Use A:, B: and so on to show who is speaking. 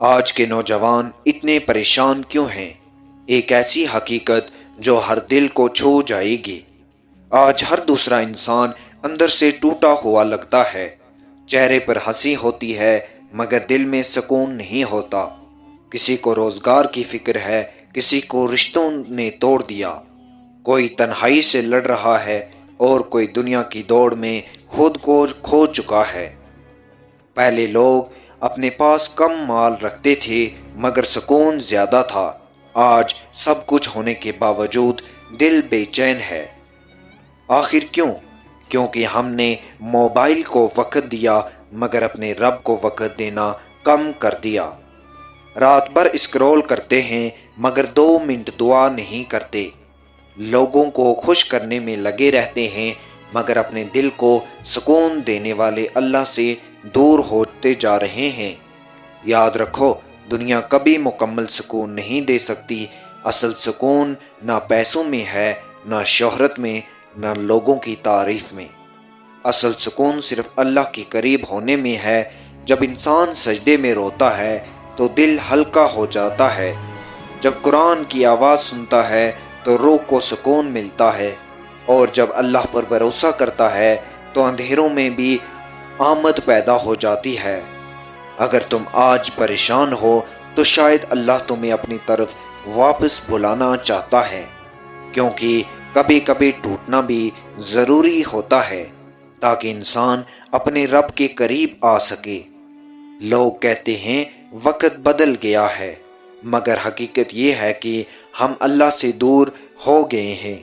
A: آج کے نوجوان اتنے پریشان کیوں ہیں؟ ایک ایسی حقیقت جو ہر دل کو چھو جائے گی۔ آج ہر دوسرا انسان اندر سے ٹوٹا ہوا لگتا ہے۔ چہرے پر ہنسی ہوتی ہے مگر دل میں سکون نہیں ہوتا۔ کسی کو روزگار کی فکر ہے، کسی کو رشتوں نے توڑ دیا۔ کوئی تنہائی سے لڑ رہا ہے اور کوئی دنیا کی دوڑ میں خود کو کھو چکا ہے۔ پہلے لوگ اپنے پاس کم مال رکھتے تھے مگر سکون زیادہ تھا۔ آج سب کچھ ہونے کے باوجود دل بے چین ہے۔ آخر کیوں؟ کیونکہ ہم نے موبائل کو وقت دیا مگر اپنے رب کو وقت دینا کم کر دیا۔ رات بھر اسکرول کرتے ہیں مگر 2 منٹ دعا نہیں کرتے۔ لوگوں کو خوش کرنے میں لگے رہتے ہیں مگر اپنے دل کو سکون دینے والے اللہ سے دور ہوتے جا رہے ہیں۔ یاد رکھو، دنیا کبھی مکمل سکون نہیں دے سکتی۔ اصل سکون نہ پیسوں میں ہے، نہ شہرت میں، نہ لوگوں کی تعریف میں۔ اصل سکون صرف اللہ کے قریب ہونے میں ہے۔ جب انسان سجدے میں روتا ہے تو دل ہلکا ہو جاتا ہے۔ جب قرآن کی آواز سنتا ہے تو روح کو سکون ملتا ہے، اور جب اللہ پر بھروسہ کرتا ہے تو اندھیروں میں بھی آمد پیدا ہو جاتی ہے۔ اگر تم آج پریشان ہو تو شاید اللہ تمہیں اپنی طرف واپس بلانا چاہتا ہے، کیونکہ کبھی کبھی ٹوٹنا بھی ضروری ہوتا ہے تاکہ انسان اپنے رب کے قریب آ سکے۔ لوگ کہتے ہیں وقت بدل گیا ہے، مگر حقیقت یہ ہے کہ ہم اللہ سے دور ہو گئے ہیں۔